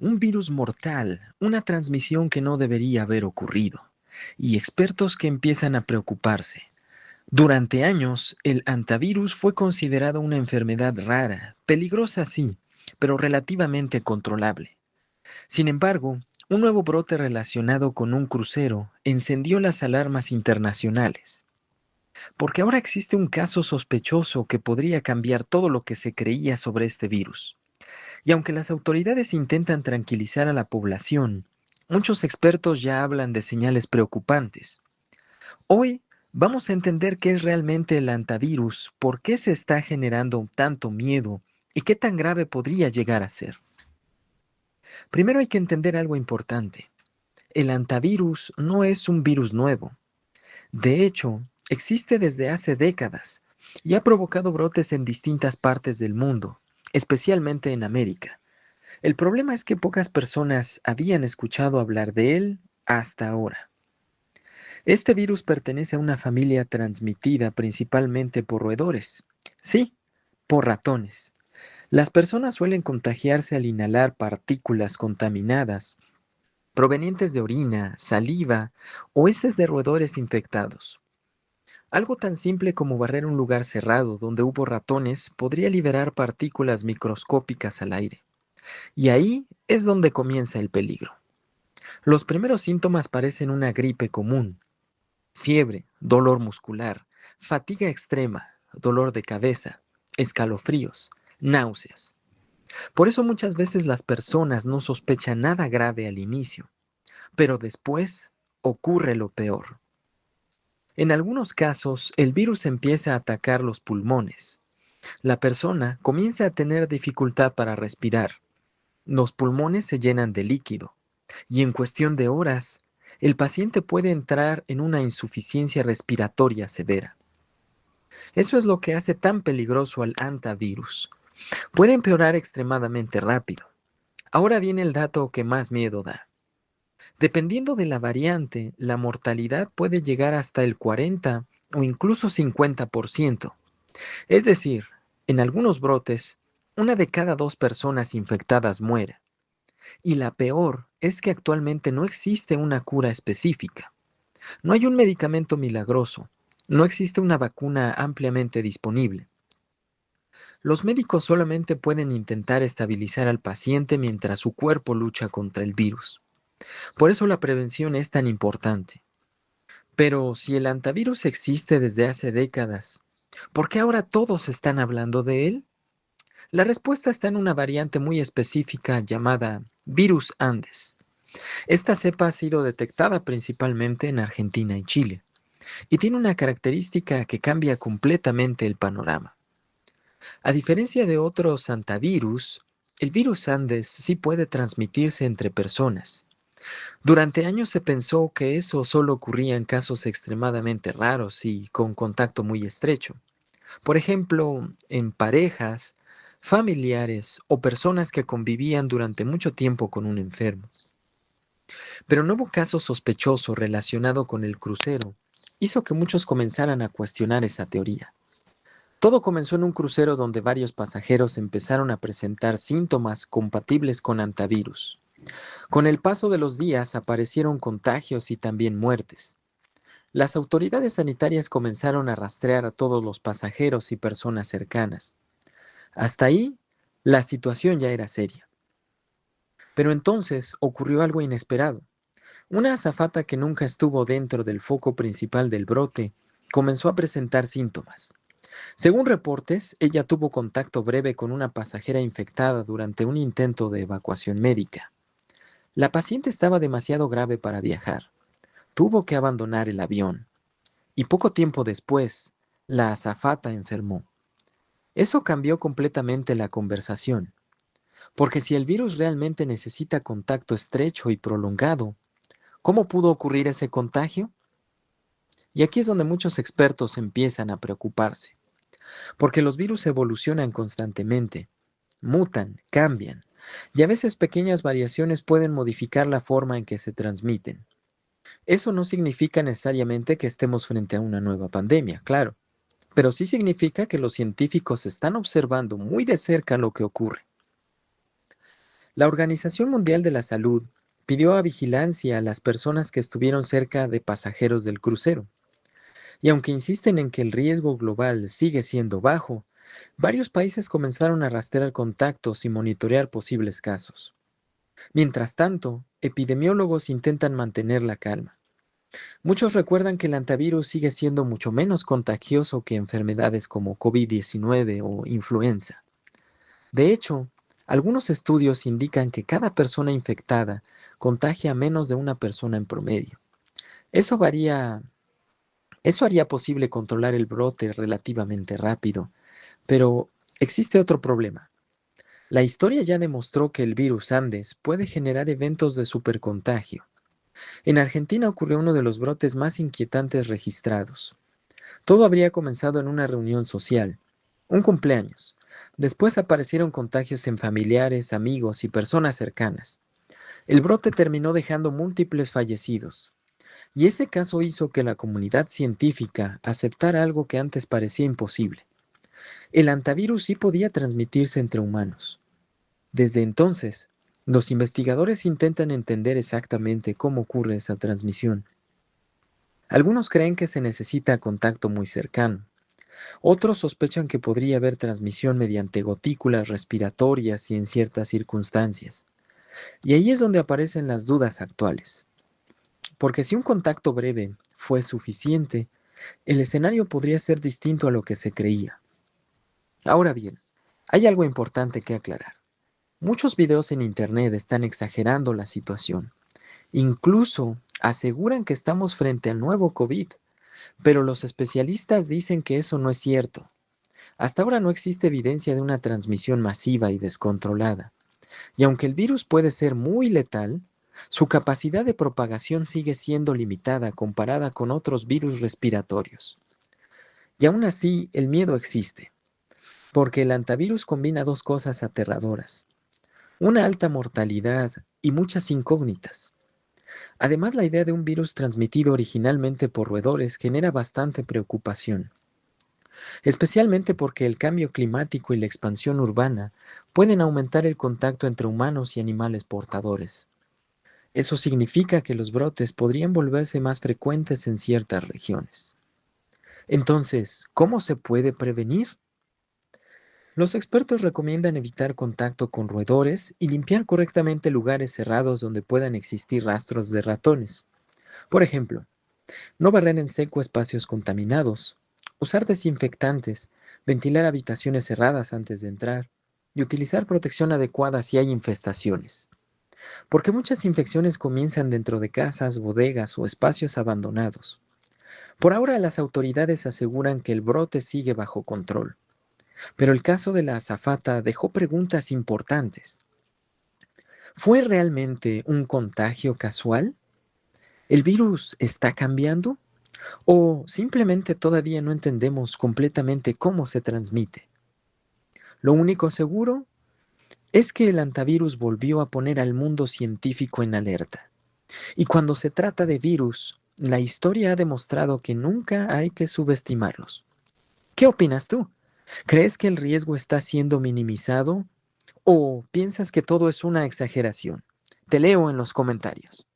Un virus mortal, una transmisión que no debería haber ocurrido, y expertos que empiezan a preocuparse. Durante años, el antivirus fue considerado una enfermedad rara, peligrosa sí, pero relativamente controlable. Sin embargo, un nuevo brote relacionado con un crucero encendió las alarmas internacionales, porque ahora existe un caso sospechoso que podría cambiar todo lo que se creía sobre este virus. Y aunque las autoridades intentan tranquilizar a la población, muchos expertos ya hablan de señales preocupantes. Hoy vamos a entender qué es realmente el antivirus, por qué se está generando tanto miedo y qué tan grave podría llegar a ser. Primero hay que entender algo importante. El antivirus no es un virus nuevo. De hecho, existe desde hace décadas y ha provocado brotes en distintas partes del mundo, especialmente en América. El problema es que pocas personas habían escuchado hablar de él hasta ahora. Este virus pertenece a una familia transmitida principalmente por roedores. Sí, por ratones. Las personas suelen contagiarse al inhalar partículas contaminadas provenientes de orina, saliva o heces de roedores infectados. Algo tan simple como barrer un lugar cerrado donde hubo ratones podría liberar partículas microscópicas al aire. Y ahí es donde comienza el peligro. Los primeros síntomas parecen una gripe común: fiebre, dolor muscular, fatiga extrema, dolor de cabeza, escalofríos, náuseas. Por eso muchas veces las personas no sospechan nada grave al inicio, pero después ocurre lo peor. En algunos casos, el virus empieza a atacar los pulmones. La persona comienza a tener dificultad para respirar. Los pulmones se llenan de líquido y en cuestión de horas, el paciente puede entrar en una insuficiencia respiratoria severa. Eso es lo que hace tan peligroso al antivirus. Puede empeorar extremadamente rápido. Ahora viene el dato que más miedo da. Dependiendo de la variante, la mortalidad puede llegar hasta el 40 o incluso 50%. Es decir, en algunos brotes, una de cada dos personas infectadas muere. Y la peor es que actualmente no existe una cura específica. No hay un medicamento milagroso. No existe una vacuna ampliamente disponible. Los médicos solamente pueden intentar estabilizar al paciente mientras su cuerpo lucha contra el virus. Por eso la prevención es tan importante. Pero si el antivirus existe desde hace décadas, ¿por qué ahora todos están hablando de él? La respuesta está en una variante muy específica llamada virus Andes. Esta cepa ha sido detectada principalmente en Argentina y Chile, y tiene una característica que cambia completamente el panorama. A diferencia de otros antivirus, el virus Andes sí puede transmitirse entre personas. Durante años se pensó que eso solo ocurría en casos extremadamente raros y con contacto muy estrecho. Por ejemplo, en parejas, familiares o personas que convivían durante mucho tiempo con un enfermo. Pero un nuevo caso sospechoso relacionado con el crucero hizo que muchos comenzaran a cuestionar esa teoría. Todo comenzó en un crucero donde varios pasajeros empezaron a presentar síntomas compatibles con antivirus. Con el paso de los días aparecieron contagios y también muertes. Las autoridades sanitarias comenzaron a rastrear a todos los pasajeros y personas cercanas. Hasta ahí, la situación ya era seria. Pero entonces ocurrió algo inesperado. Una azafata que nunca estuvo dentro del foco principal del brote comenzó a presentar síntomas. Según reportes, ella tuvo contacto breve con una pasajera infectada durante un intento de evacuación médica. La paciente estaba demasiado grave para viajar. Tuvo que abandonar el avión. Y poco tiempo después, la azafata enfermó. Eso cambió completamente la conversación, porque si el virus realmente necesita contacto estrecho y prolongado, ¿cómo pudo ocurrir ese contagio? Y aquí es donde muchos expertos empiezan a preocuparse, porque los virus evolucionan constantemente, mutan, cambian, y a veces pequeñas variaciones pueden modificar la forma en que se transmiten. Eso no significa necesariamente que estemos frente a una nueva pandemia, claro, pero sí significa que los científicos están observando muy de cerca lo que ocurre. La Organización Mundial de la Salud pidió a vigilancia a las personas que estuvieron cerca de pasajeros del crucero, y aunque insisten en que el riesgo global sigue siendo bajo, varios países comenzaron a rastrear contactos y monitorear posibles casos. Mientras tanto, epidemiólogos intentan mantener la calma. Muchos recuerdan que el antivirus sigue siendo mucho menos contagioso que enfermedades como COVID-19 o influenza. De hecho, algunos estudios indican que cada persona infectada contagia a menos de una persona en promedio. Eso varía, eso haría posible controlar el brote relativamente rápido, pero existe otro problema. La historia ya demostró que el virus Andes puede generar eventos de supercontagio. En Argentina ocurrió uno de los brotes más inquietantes registrados. Todo habría comenzado en una reunión social, un cumpleaños. Después aparecieron contagios en familiares, amigos y personas cercanas. El brote terminó dejando múltiples fallecidos. Y ese caso hizo que la comunidad científica aceptara algo que antes parecía imposible. El antivirus sí podía transmitirse entre humanos. Desde entonces, los investigadores intentan entender exactamente cómo ocurre esa transmisión. Algunos creen que se necesita contacto muy cercano. Otros sospechan que podría haber transmisión mediante gotículas respiratorias y en ciertas circunstancias. Y ahí es donde aparecen las dudas actuales. Porque si un contacto breve fue suficiente, el escenario podría ser distinto a lo que se creía. Ahora bien, hay algo importante que aclarar. Muchos videos en Internet están exagerando la situación. Incluso aseguran que estamos frente al nuevo COVID, pero los especialistas dicen que eso no es cierto. Hasta ahora no existe evidencia de una transmisión masiva y descontrolada. Y aunque el virus puede ser muy letal, su capacidad de propagación sigue siendo limitada comparada con otros virus respiratorios. Y aún así, el miedo existe, porque el antivirus combina dos cosas aterradoras: una alta mortalidad y muchas incógnitas. Además, la idea de un virus transmitido originalmente por roedores genera bastante preocupación, especialmente porque el cambio climático y la expansión urbana pueden aumentar el contacto entre humanos y animales portadores. Eso significa que los brotes podrían volverse más frecuentes en ciertas regiones. Entonces, ¿cómo se puede prevenir? Los expertos recomiendan evitar contacto con roedores y limpiar correctamente lugares cerrados donde puedan existir rastros de ratones. Por ejemplo, no barrer en seco espacios contaminados, usar desinfectantes, ventilar habitaciones cerradas antes de entrar y utilizar protección adecuada si hay infestaciones. Porque muchas infecciones comienzan dentro de casas, bodegas o espacios abandonados. Por ahora las autoridades aseguran que el brote sigue bajo control, pero el caso de la azafata dejó preguntas importantes. ¿Fue realmente un contagio casual? ¿El virus está cambiando? ¿O simplemente todavía no entendemos completamente cómo se transmite? Lo único seguro es que el antivirus volvió a poner al mundo científico en alerta. Y cuando se trata de virus, la historia ha demostrado que nunca hay que subestimarlos. ¿Qué opinas tú? ¿Crees que el riesgo está siendo minimizado o piensas que todo es una exageración? Te leo en los comentarios.